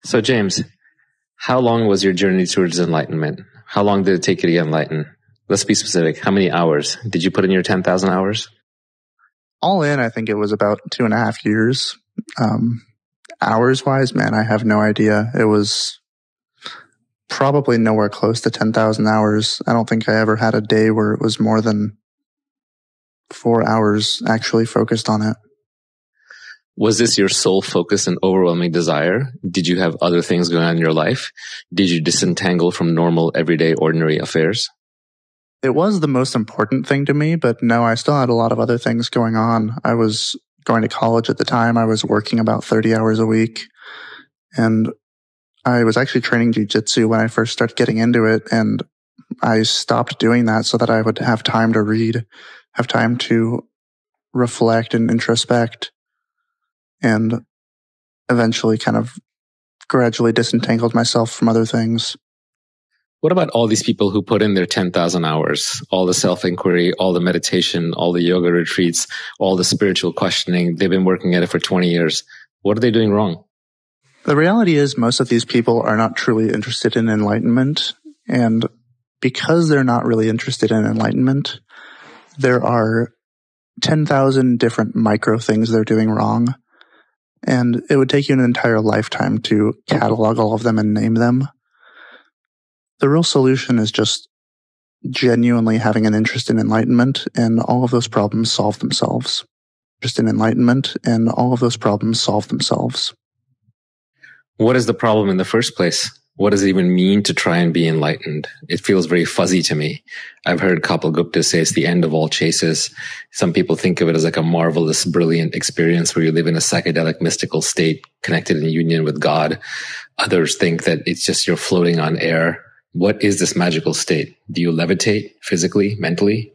So, James, how long was your journey towards enlightenment? How long did it take you to get enlightened? Let's be specific. How many hours? Did you put in your 10,000 hours? All in, I think it was about 2.5 years. Hours-wise, man, I have no idea. It was probably nowhere close to 10,000 hours. I don't think I ever had a day where it was more than 4 hours actually focused on it. Was this your sole focus and overwhelming desire? Did you have other things going on in your life? Did you disentangle from normal, everyday, ordinary affairs? It was the most important thing to me, but no, I still had a lot of other things going on. I was going to college at the time. I was working about 30 hours a week, and I was actually training jiu-jitsu when I first started getting into it, and I stopped doing that so that I would have time to read, have time to reflect and introspect, and eventually kind of gradually disentangled myself from other things. What about all these people who put in their 10,000 hours, all the self-inquiry, all the meditation, all the yoga retreats, all the spiritual questioning? They've been working at it for 20 years. What are they doing wrong? The reality is most of these people are not truly interested in enlightenment. And because they're not really interested in enlightenment, there are 10,000 different micro things they're doing wrong. And it would take you an entire lifetime to catalog all of them and name them. The real solution is just genuinely having an interest in enlightenment, and all of those problems solve themselves. Just in enlightenment, and all of those problems solve themselves. What is the problem in the first place? What does it even mean to try and be enlightened? It feels very fuzzy to me. I've heard Kapil Gupta say it's the end of all chases. Some people think of it as like a marvelous, brilliant experience where you live in a psychedelic, mystical state connected in union with God. Others think that it's just you're floating on air. What is this magical state? Do you levitate physically, mentally?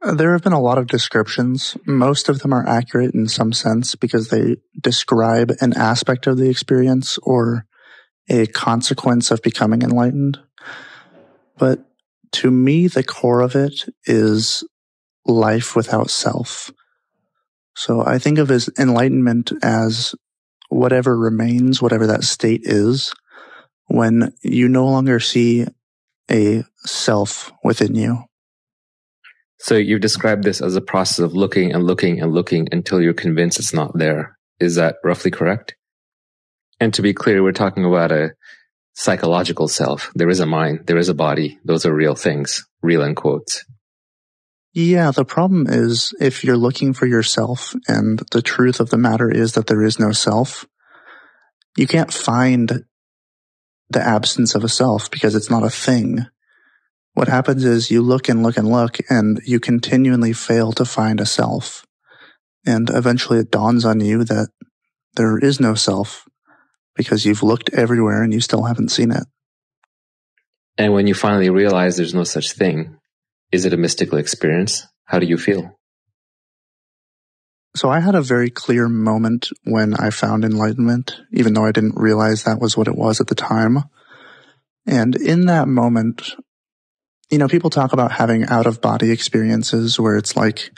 There have been a lot of descriptions. Most of them are accurate in some sense because they describe an aspect of the experience or a consequence of becoming enlightened. But to me, the core of it is life without self. So I think of as enlightenment as whatever remains, whatever that state is, when you no longer see a self within you. So you've described this as a process of looking and looking and looking until you're convinced it's not there. Is that roughly correct? And to be clear, we're talking about a psychological self. There is a mind, there is a body. Those are real things, real in quotes. Yeah, the problem is if you're looking for yourself and the truth of the matter is that there is no self, you can't find the absence of a self because it's not a thing. What happens is you look and look and look and you continually fail to find a self. And eventually it dawns on you that there is no self because you've looked everywhere and you still haven't seen it. And when you finally realize there's no such thing, is it a mystical experience? How do you feel? So I had a very clear moment when I found enlightenment, even though I didn't realize that was what it was at the time. And in that moment, you know, people talk about having out-of-body experiences where it's like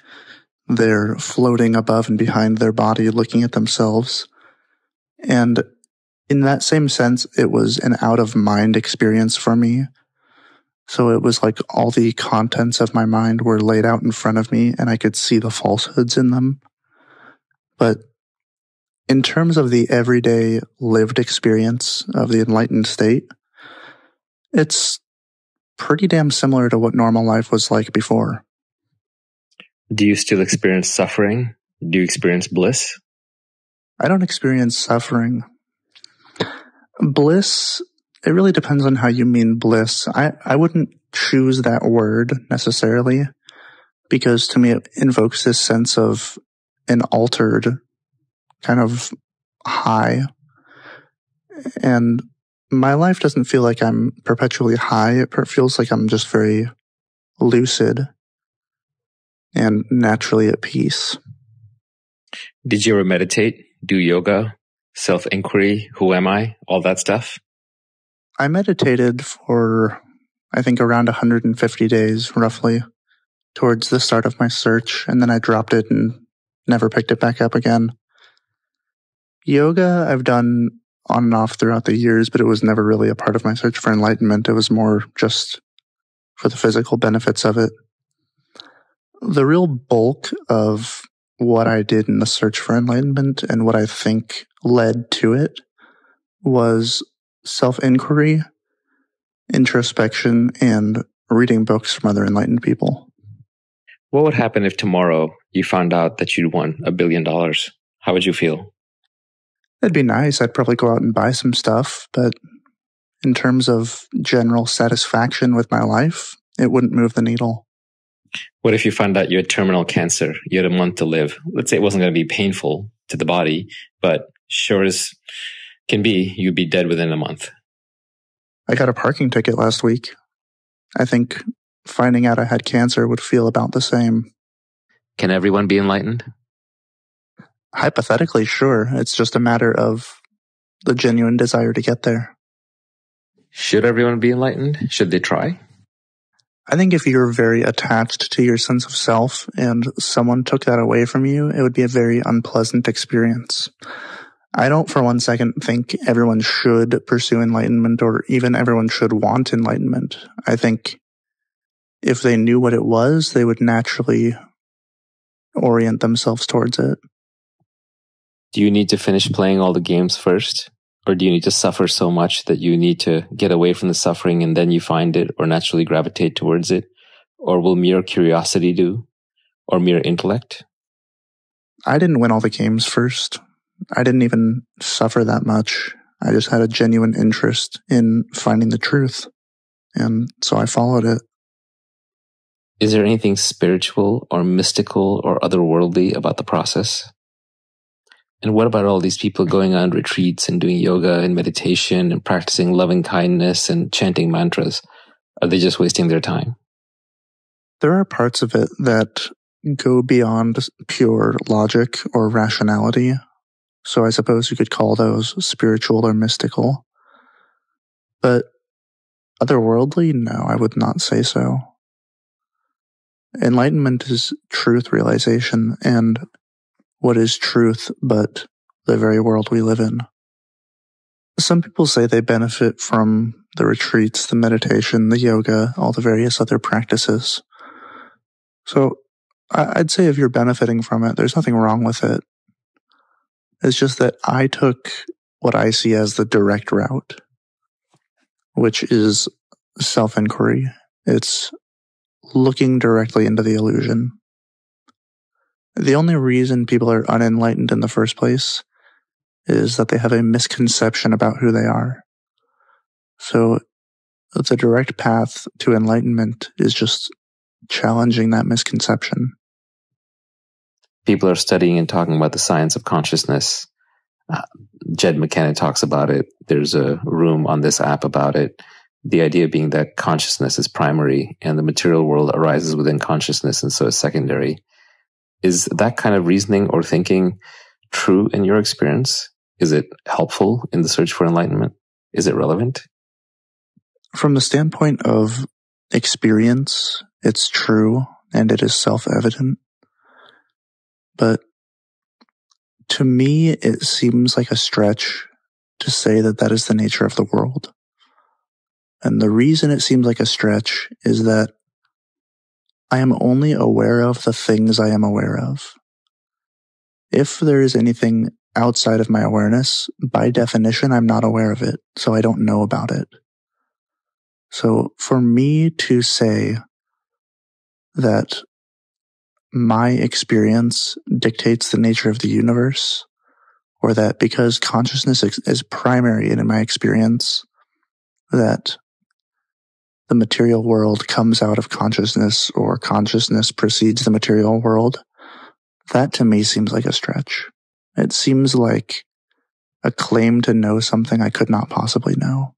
they're floating above and behind their body looking at themselves. And in that same sense, it was an out-of-mind experience for me. So it was like all the contents of my mind were laid out in front of me and I could see the falsehoods in them. But in terms of the everyday lived experience of the enlightened state, it's pretty damn similar to what normal life was like before. Do you still experience suffering? Do you experience bliss? I don't experience suffering. Bliss, it really depends on how you mean bliss. I wouldn't choose that word necessarily because to me it invokes this sense of an altered kind of high. And my life doesn't feel like I'm perpetually high. It feels like I'm just very lucid and naturally at peace. Did you ever meditate, do yoga, self-inquiry, who am I, all that stuff? I meditated for, I think, around 150 days, roughly, towards the start of my search, and then I dropped it and never picked it back up again. Yoga, I've done on and off throughout the years, but it was never really a part of my search for enlightenment. It was more just for the physical benefits of it. The real bulk of what I did in the search for enlightenment and what I think led to it was self-inquiry, introspection, and reading books from other enlightened people. What would happen if tomorrow you found out that you'd won $1 billion? How would you feel? It'd be nice. I'd probably go out and buy some stuff, but in terms of general satisfaction with my life, it wouldn't move the needle. What if you found out you had terminal cancer? You had a month to live. Let's say it wasn't going to be painful to the body, but sure as can be, you'd be dead within a month. I got a parking ticket last week. I think finding out I had cancer would feel about the same. Can everyone be enlightened? Hypothetically, sure. It's just a matter of the genuine desire to get there. Should everyone be enlightened? Should they try? I think if you're very attached to your sense of self and someone took that away from you, it would be a very unpleasant experience. I don't for one second think everyone should pursue enlightenment or even everyone should want enlightenment. I think if they knew what it was, they would naturally orient themselves towards it. Do you need to finish playing all the games first? Or do you need to suffer so much that you need to get away from the suffering and then you find it or naturally gravitate towards it? Or will mere curiosity do? Or mere intellect? I didn't win all the games first. I didn't even suffer that much. I just had a genuine interest in finding the truth. And so I followed it. Is there anything spiritual or mystical or otherworldly about the process? And what about all these people going on retreats and doing yoga and meditation and practicing loving kindness and chanting mantras? Are they just wasting their time? There are parts of it that go beyond pure logic or rationality. So I suppose you could call those spiritual or mystical. But otherworldly, no, I would not say so. Enlightenment is truth realization, and what is truth but the very world we live in? Some people say they benefit from the retreats, the meditation, the yoga, all the various other practices. So I'd say if you're benefiting from it, there's nothing wrong with it. It's just that I took what I see as the direct route, which is self-inquiry. It's looking directly into the illusion. The only reason people are unenlightened in the first place is that they have a misconception about who they are. So the direct path to enlightenment is just challenging that misconception. People are studying and talking about the science of consciousness. Jed McKenna talks about it. There's a room on this app about it. The idea being that consciousness is primary and the material world arises within consciousness and so is secondary. Is that kind of reasoning or thinking true in your experience? Is it helpful in the search for enlightenment? Is it relevant? From the standpoint of experience, it's true and it is self-evident. But to me, it seems like a stretch to say that that is the nature of the world. And the reason it seems like a stretch is that I am only aware of the things I am aware of. If there is anything outside of my awareness, by definition, I'm not aware of it, so I don't know about it. So for me to say that my experience dictates the nature of the universe, or that because consciousness is primary in my experience, that the material world comes out of consciousness or consciousness precedes the material world, that to me seems like a stretch. It seems like a claim to know something I could not possibly know.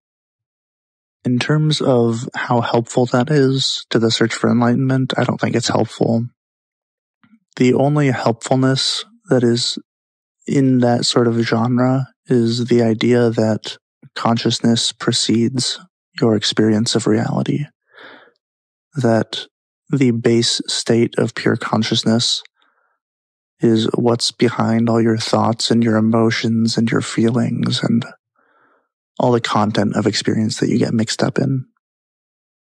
In terms of how helpful that is to the search for enlightenment, I don't think it's helpful. The only helpfulness that is in that sort of genre is the idea that consciousness precedes your experience of reality. That the base state of pure consciousness is what's behind all your thoughts and your emotions and your feelings and all the content of experience that you get mixed up in.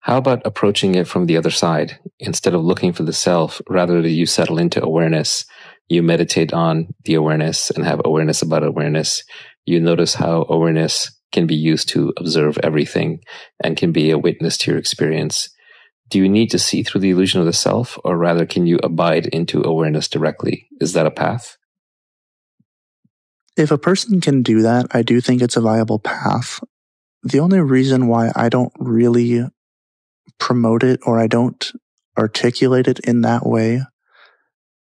How about approaching it from the other side? Instead of looking for the self, rather you settle into awareness. You meditate on the awareness and have awareness about awareness. You notice how awareness can be used to observe everything and can be a witness to your experience. Do you need to see through the illusion of the self, or rather can you abide into awareness directly? Is that a path? If a person can do that, I do think it's a viable path. The only reason why I don't really promote it or I don't articulate it in that way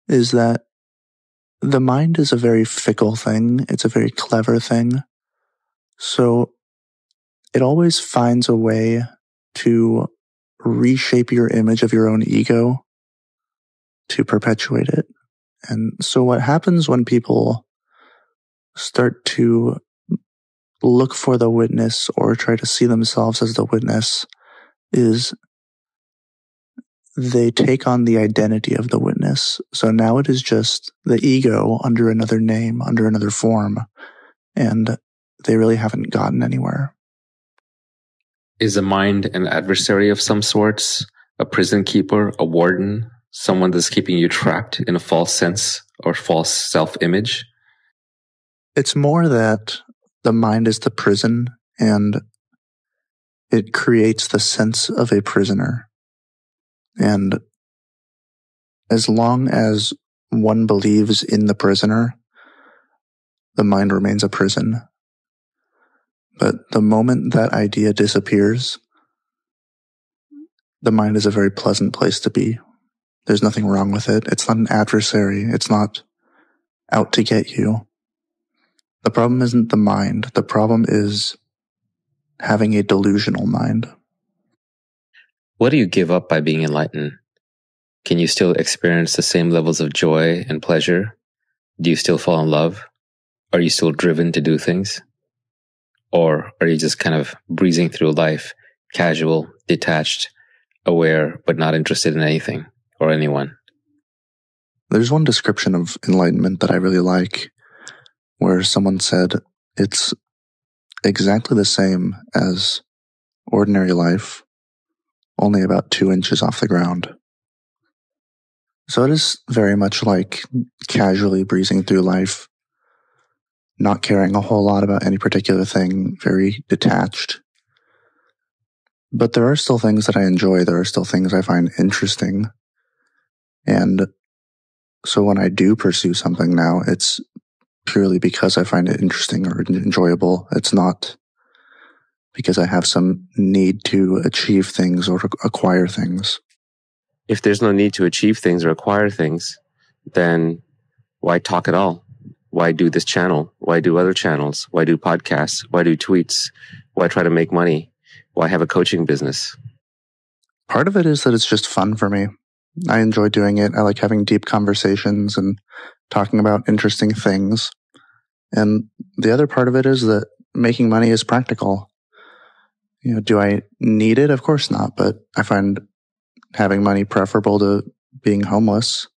is that the mind is a very fickle thing. It's a very clever thing. So it always finds a way to reshape your image of your own ego to perpetuate it. And so what happens when people start to look for the witness or try to see themselves as the witness is they take on the identity of the witness. So now it is just the ego under another name, under another form, and they really haven't gotten anywhere. Is the mind an adversary of some sorts? A prison keeper, a warden, someone that's keeping you trapped in a false sense or false self-image? It's more that the mind is the prison and it creates the sense of a prisoner. And as long as one believes in the prisoner, the mind remains a prison. But the moment that idea disappears, the mind is a very pleasant place to be. There's nothing wrong with it. It's not an adversary. It's not out to get you. The problem isn't the mind. The problem is having a delusional mind. What do you give up by being enlightened? Can you still experience the same levels of joy and pleasure? Do you still fall in love? Are you still driven to do things? Or are you just kind of breezing through life, casual, detached, aware, but not interested in anything or anyone? There's one description of enlightenment that I really like, where someone said it's exactly the same as ordinary life, only about 2 inches off the ground. So it is very much like casually breezing through life, not caring a whole lot about any particular thing, very detached. But there are still things that I enjoy. There are still things I find interesting. And so when I do pursue something now, it's purely because I find it interesting or enjoyable. It's not because I have some need to achieve things or acquire things. If there's no need to achieve things or acquire things, then why talk at all? Why do this channel? Why do other channels? Why do podcasts? Why do tweets? Why try to make money? Why have a coaching business? Part of it is that it's just fun for me. I enjoy doing it. I like having deep conversations and talking about interesting things. And the other part of it is that making money is practical. Do I need it? Of course not. But I find having money preferable to being homeless.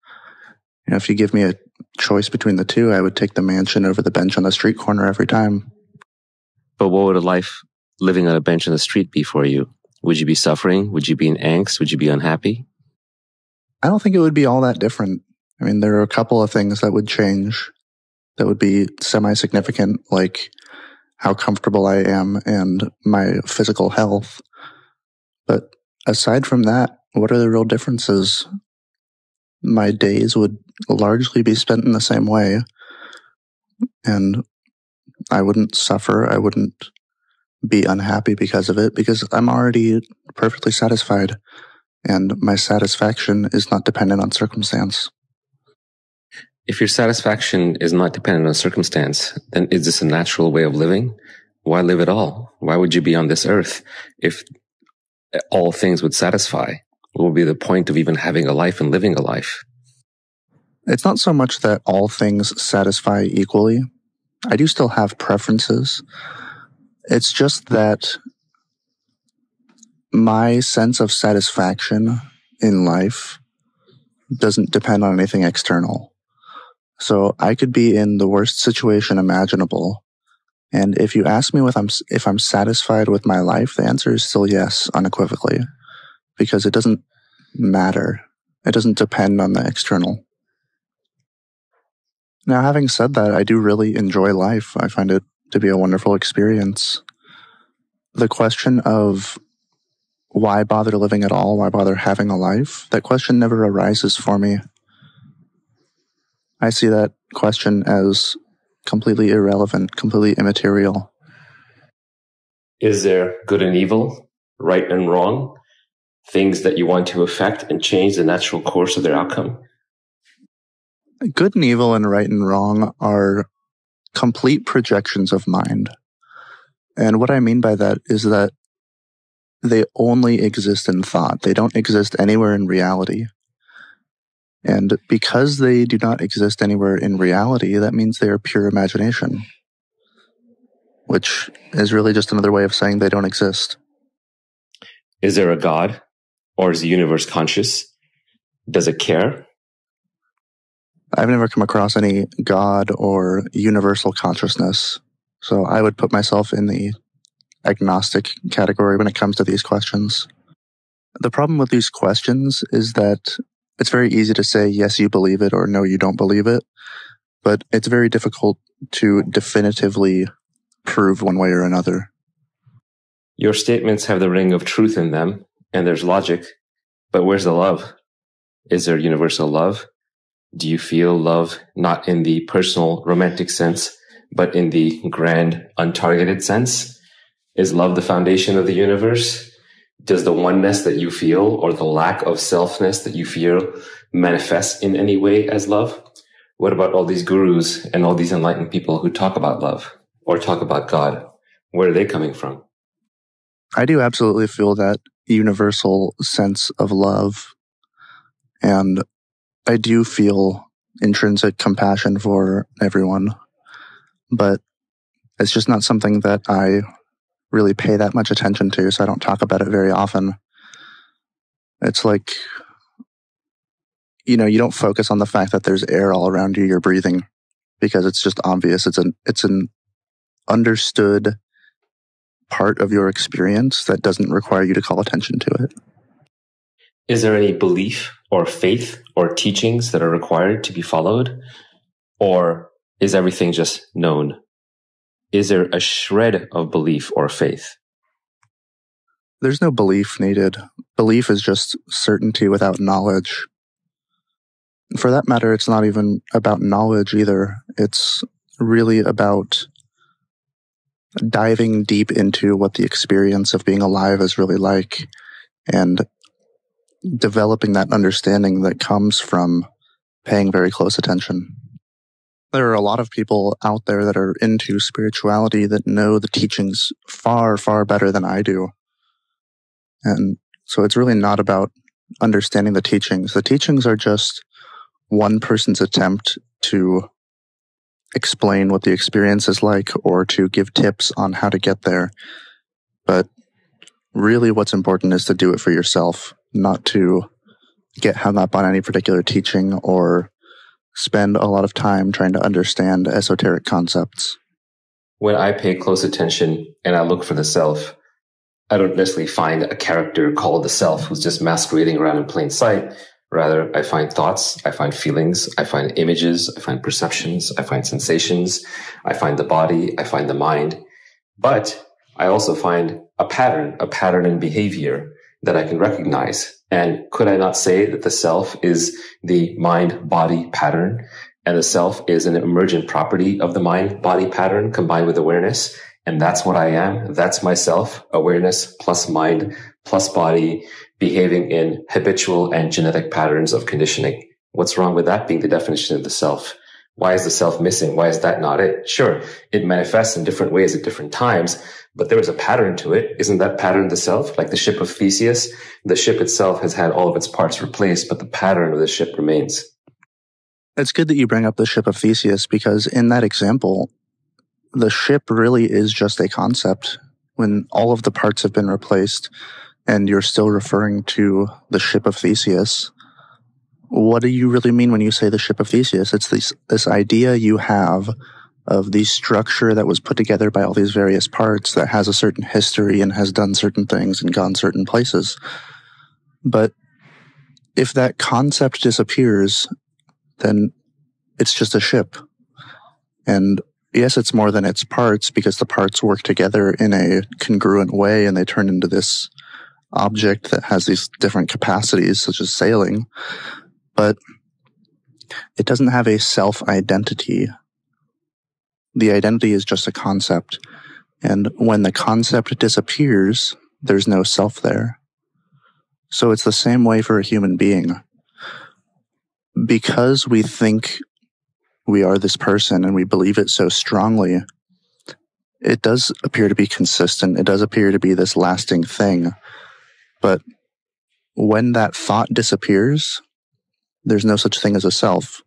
If you give me a choice between the two, I would take the mansion over the bench on the street corner every time. But what would a life living on a bench on the street be for you? Would you be suffering? Would you be in angst? Would you be unhappy? I don't think it would be all that different. I mean, there are a couple of things that would change that would be semi-significant, like how comfortable I am and my physical health. But aside from that, what are the real differences? My days would largely be spent in the same way, and I wouldn't suffer. I wouldn't be unhappy because of it, because I'm already perfectly satisfied, and my satisfaction is not dependent on circumstance. If your satisfaction is not dependent on circumstance, then is this a natural way of living? Why live at all? Why would you be on this earth if all things would satisfy? What would be the point of even having a life and living a life? It's not so much that all things satisfy equally. I do still have preferences. It's just that my sense of satisfaction in life doesn't depend on anything external. So I could be in the worst situation imaginable, And if you ask me if I'm satisfied with my life, the answer is still yes, unequivocally, because it doesn't matter. It doesn't depend on the external. Now, having said that, I do really enjoy life. I find it to be a wonderful experience. The question of why bother living at all? Why bother having a life? That question never arises for me. I see that question as completely irrelevant, completely immaterial. Is there good and evil, right and wrong, things that you want to affect and change the natural course of their outcome? Good and evil and right and wrong are complete projections of mind. And what I mean by that is that they only exist in thought. They don't exist anywhere in reality. And because they do not exist anywhere in reality, that means they are pure imagination, which is really just another way of saying they don't exist. Is there a God, or is the universe conscious? Does it care? I've never come across any God or universal consciousness, so I would put myself in the agnostic category when it comes to these questions. The problem with these questions is that it's very easy to say, yes, you believe it, or no, you don't believe it, but it's very difficult to definitively prove one way or another. Your statements have the ring of truth in them, and there's logic, but where's the love? Is there universal love? Do you feel love not in the personal romantic sense, but in the grand untargeted sense? Is love the foundation of the universe? Does the oneness that you feel or the lack of selfness that you feel manifest in any way as love? What about all these gurus and all these enlightened people who talk about love or talk about God? Where are they coming from? I do absolutely feel that universal sense of love, and I do feel intrinsic compassion for everyone, but it's just not something that I really pay that much attention to, so I don't talk about it very often. It's like, you don't focus on the fact that there's air all around you, you're breathing, because it's just obvious. It's an understood part of your experience that doesn't require you to call attention to it. Is there any belief or faith or teachings that are required to be followed? Or is everything just known? Is there a shred of belief or faith? There's no belief needed. Belief is just certainty without knowledge. For that matter, it's not even about knowledge either. It's really about diving deep into what the experience of being alive is really like and developing that understanding that comes from paying very close attention. There are a lot of people out there that are into spirituality that know the teachings far, far better than I do. And so it's really not about understanding the teachings. The teachings are just one person's attempt to explain what the experience is like or to give tips on how to get there. But really what's important is to do it for yourself, not to get hung up on any particular teaching or spend a lot of time trying to understand esoteric concepts. When I pay close attention and I look for the self, I don't necessarily find a character called the self who's just masquerading around in plain sight. Rather, I find thoughts, I find feelings, I find images, I find perceptions, I find sensations, I find the body, I find the mind. But I also find a pattern in behavior that I can recognize. And could I not say that the self is the mind-body pattern, and the self is an emergent property of the mind-body pattern combined with awareness? And that's what I am. That's myself, awareness plus mind plus body, behaving in habitual and genetic patterns of conditioning. What's wrong with that being the definition of the self? Why is the self missing? Why is that not it? Sure, it manifests in different ways at different times, but there is a pattern to it. Isn't that pattern the self? Like the ship of Theseus, the ship itself has had all of its parts replaced, but the pattern of the ship remains. It's good that you bring up the ship of Theseus, because in that example, the ship really is just a concept. When all of the parts have been replaced and you're still referring to the ship of Theseus, what do you really mean when you say the ship of Theseus? It's this idea you have of the structure that was put together by all these various parts that has a certain history and has done certain things and gone certain places. But if that concept disappears, then it's just a ship. And yes, it's more than its parts because the parts work together in a congruent way and they turn into this object that has these different capacities, such as sailing. But it doesn't have a self-identity. The identity is just a concept. And when the concept disappears, there's no self there. So it's the same way for a human being. Because we think we are this person and we believe it so strongly, it does appear to be consistent. It does appear to be this lasting thing. But when that thought disappears, there's no such thing as a self.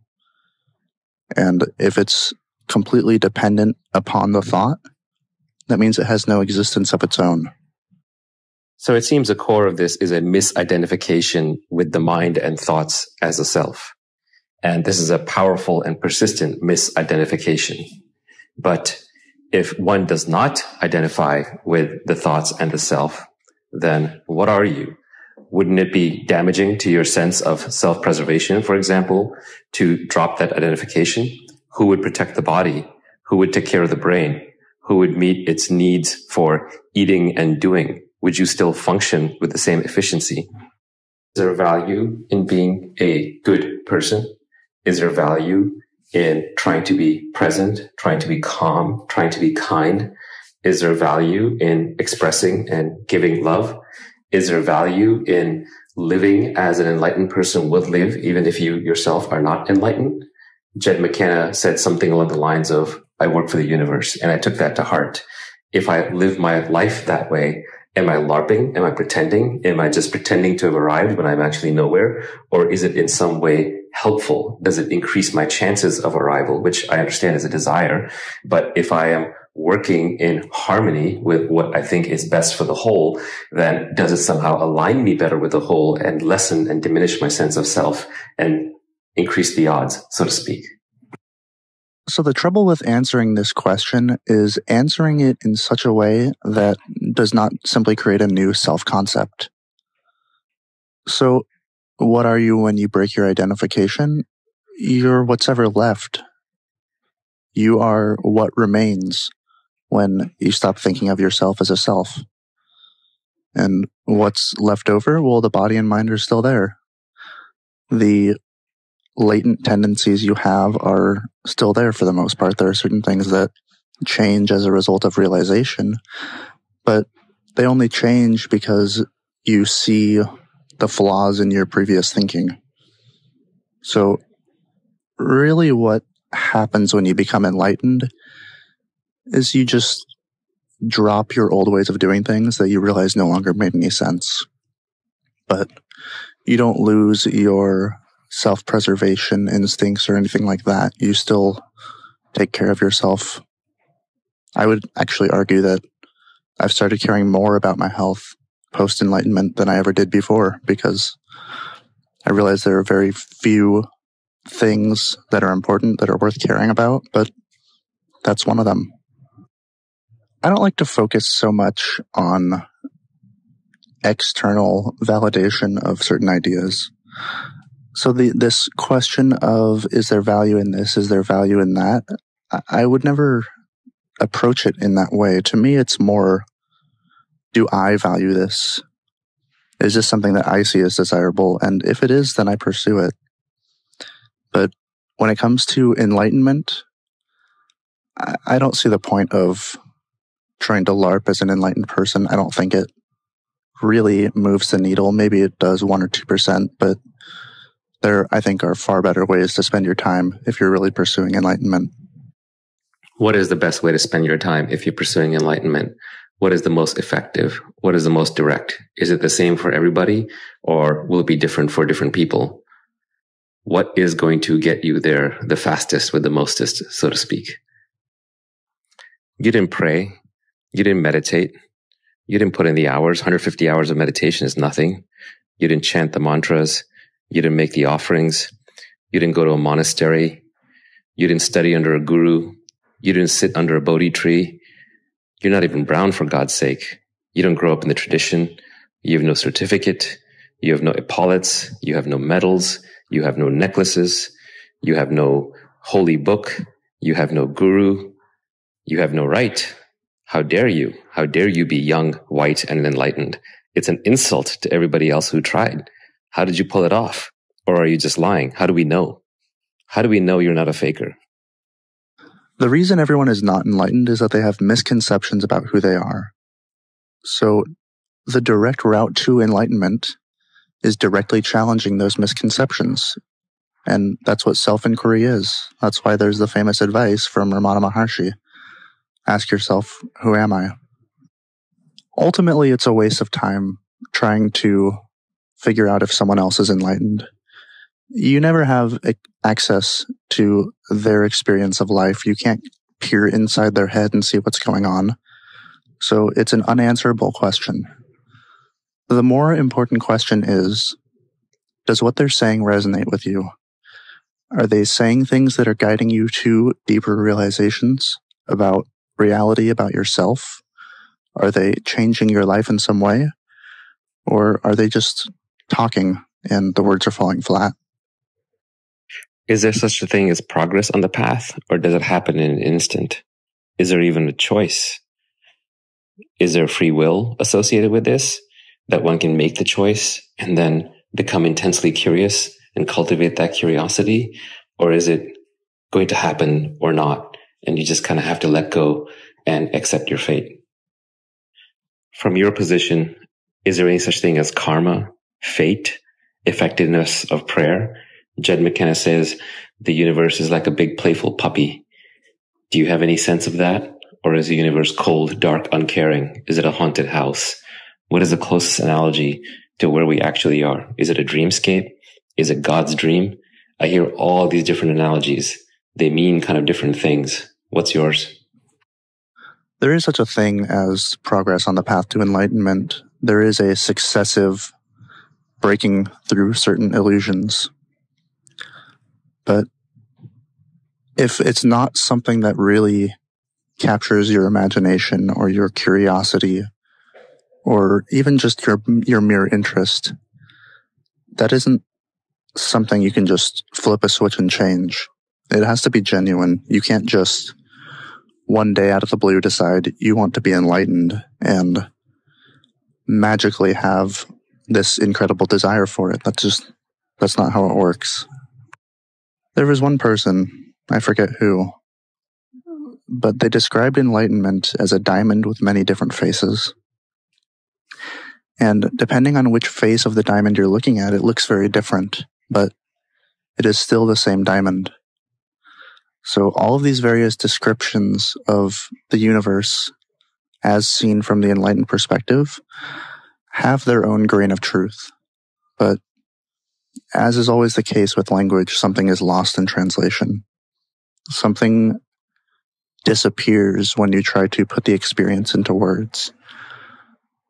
And if it's completely dependent upon the thought, that means it has no existence of its own. So it seems the core of this is a misidentification with the mind and thoughts as a self. And this is a powerful and persistent misidentification. But if one does not identify with the thoughts and the self, then what are you? Wouldn't it be damaging to your sense of self-preservation, for example, to drop that identification? Who would protect the body? Who would take care of the brain? Who would meet its needs for eating and doing? Would you still function with the same efficiency? Is there value in being a good person? Is there value in trying to be present, trying to be calm, trying to be kind? Is there value in expressing and giving love? Is there value in living as an enlightened person would live, even if you yourself are not enlightened? Jed McKenna said something along the lines of, I work for the universe. And I took that to heart. If I live my life that way, am I LARPing? Am I pretending? Am I just pretending to have arrived when I'm actually nowhere? Or is it in some way helpful? Does it increase my chances of arrival, which I understand is a desire? But if I am working in harmony with what I think is best for the whole, then does it somehow align me better with the whole and lessen and diminish my sense of self and increase the odds, so to speak? So the trouble with answering this question is answering it in such a way that does not simply create a new self-concept. So what are you when you break your identification? You're what's ever left. You are what remains when you stop thinking of yourself as a self. And what's left over? Well, the body and mind are still there. The latent tendencies you have are still there for the most part. There are certain things that change as a result of realization, but they only change because you see the flaws in your previous thinking. So really what happens when you become enlightened is you just drop your old ways of doing things that you realize no longer made any sense. But you don't lose your self-preservation instincts or anything like that. You still take care of yourself. I would actually argue that I've started caring more about my health post-enlightenment than I ever did before, because I realize there are very few things that are important that are worth caring about, but that's one of them. I don't like to focus so much on external validation of certain ideas. So this question of, is there value in this? Is there value in that? I would never approach it in that way. To me, it's more, do I value this? Is this something that I see as desirable? And if it is, then I pursue it. But when it comes to enlightenment, I don't see the point of trying to LARP as an enlightened person. I don't think it really moves the needle. Maybe it does 1 or 2%, but there, I think, are far better ways to spend your time if you're really pursuing enlightenment. What is the best way to spend your time if you're pursuing enlightenment? What is the most effective? What is the most direct? Is it the same for everybody, or will it be different for different people? What is going to get you there the fastest with the mostest, so to speak? You didn't pray. You didn't meditate. You didn't put in the hours. 150 hours of meditation is nothing. You didn't chant the mantras. You didn't make the offerings. You didn't go to a monastery. You didn't study under a guru. You didn't sit under a Bodhi tree. You're not even brown, for God's sake. You don't grow up in the tradition. You have no certificate. You have no epaulets. You have no medals. You have no necklaces. You have no holy book. You have no guru. You have no right. How dare you? How dare you be young, white, and enlightened? It's an insult to everybody else who tried. How did you pull it off? Or are you just lying? How do we know? How do we know you're not a faker? The reason everyone is not enlightened is that they have misconceptions about who they are. So the direct route to enlightenment is directly challenging those misconceptions. And that's what self-inquiry is. That's why there's the famous advice from Ramana Maharshi. Ask yourself, who am I? Ultimately, it's a waste of time trying to figure out if someone else is enlightened. You never have access to their experience of life. You can't peer inside their head and see what's going on. So it's an unanswerable question. The more important question is, does what they're saying resonate with you? Are they saying things that are guiding you to deeper realizations about reality, about yourself? Are they changing your life in some way? Or are they just talking and the words are falling flat? Is there such a thing as progress on the path, or does it happen in an instant? Is there even a choice? Is there free will associated with this, that one can make the choice and then become intensely curious and cultivate that curiosity? Or is it going to happen or not, and you just kind of have to let go and accept your fate? From your position, is there any such thing as karma, fate, effectiveness of prayer? Jed McKenna says the universe is like a big playful puppy. Do you have any sense of that? Or is the universe cold, dark, uncaring? Is it a haunted house? What is the closest analogy to where we actually are? Is it a dreamscape? Is it God's dream? I hear all these different analogies. They mean kind of different things. What's yours? There is such a thing as progress on the path to enlightenment. There is a successive breaking through certain illusions. But if it's not something that really captures your imagination or your curiosity or even just your mere interest, that isn't something you can just flip a switch and change. It has to be genuine. You can't just one day out of the blue decide you want to be enlightened and magically have this incredible desire for it. That's not how it works. There was one person, I forget who, but they described enlightenment as a diamond with many different faces. And depending on which face of the diamond you're looking at, it looks very different, but it is still the same diamond. So all of these various descriptions of the universe, as seen from the enlightened perspective, have their own grain of truth. But as is always the case with language, something is lost in translation. Something disappears when you try to put the experience into words.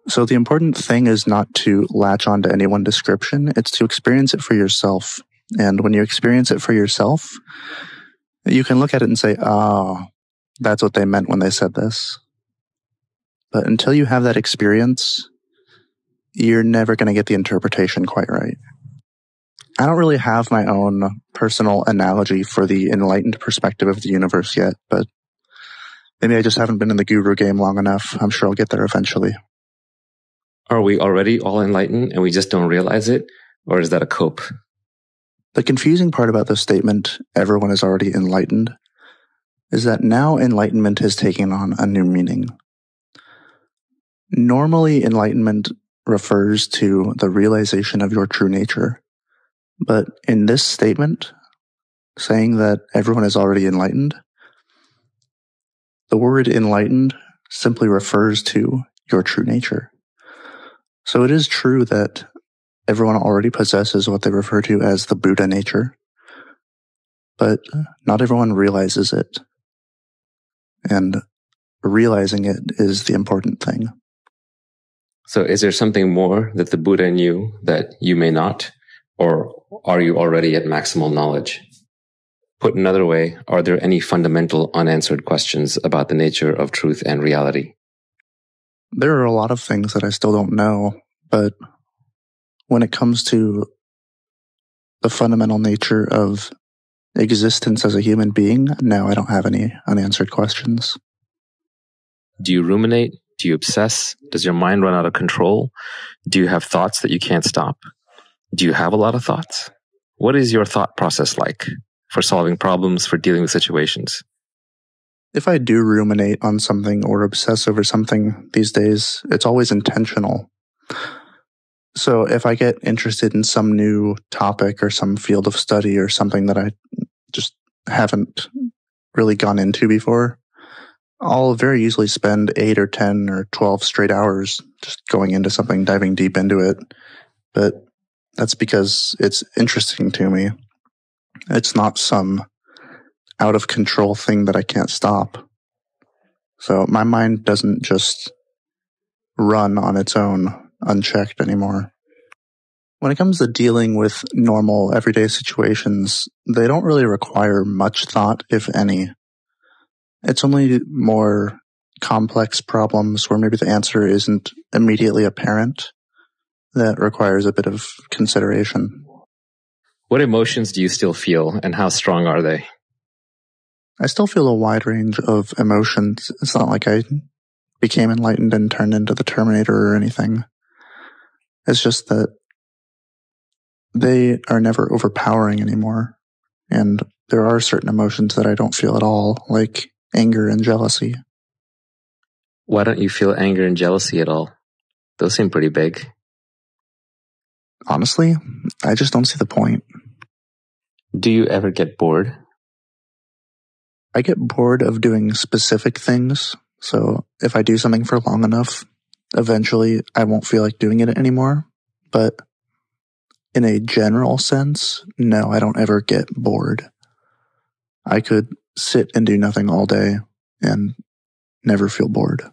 So the important thing is not to latch onto any one description, it's to experience it for yourself. And when you experience it for yourself, you can look at it and say, oh, that's what they meant when they said this. But until you have that experience, you're never going to get the interpretation quite right. I don't really have my own personal analogy for the enlightened perspective of the universe yet, but maybe I just haven't been in the guru game long enough. I'm sure I'll get there eventually. Are we already all enlightened and we just don't realize it? Or is that a cope? The confusing part about this statement, everyone is already enlightened, is that now enlightenment has taken on a new meaning. Normally, enlightenment refers to the realization of your true nature. But in this statement, saying that everyone is already enlightened, the word enlightened simply refers to your true nature. So it is true that everyone already possesses what they refer to as the Buddha nature, but not everyone realizes it. And realizing it is the important thing. So is there something more that the Buddha knew that you may not? Or are you already at maximal knowledge? Put another way, are there any fundamental unanswered questions about the nature of truth and reality? There are a lot of things that I still don't know, but when it comes to the fundamental nature of existence as a human being, no, I don't have any unanswered questions. Do you ruminate? Do you obsess? Does your mind run out of control? Do you have thoughts that you can't stop? Do you have a lot of thoughts? What is your thought process like for solving problems, for dealing with situations? If I do ruminate on something or obsess over something these days, it's always intentional. So if I get interested in some new topic or some field of study or something that I just haven't really gone into before, I'll very easily spend 8 or 10 or 12 straight hours just going into something, diving deep into it. But that's because it's interesting to me. It's not some out of control thing that I can't stop. So my mind doesn't just run on its own unchecked anymore. When it comes to dealing with normal everyday situations, they don't really require much thought, if any. It's only more complex problems where maybe the answer isn't immediately apparent that requires a bit of consideration. What emotions do you still feel, and how strong are they? I still feel a wide range of emotions. It's not like I became enlightened and turned into the Terminator or anything. It's just that they are never overpowering anymore. And there are certain emotions that I don't feel at all, like anger and jealousy. Why don't you feel anger and jealousy at all? Those seem pretty big. Honestly, I just don't see the point. Do you ever get bored? I get bored of doing specific things. So if I do something for long enough, eventually I won't feel like doing it anymore. But in a general sense, no, I don't ever get bored. I could sit and do nothing all day and never feel bored.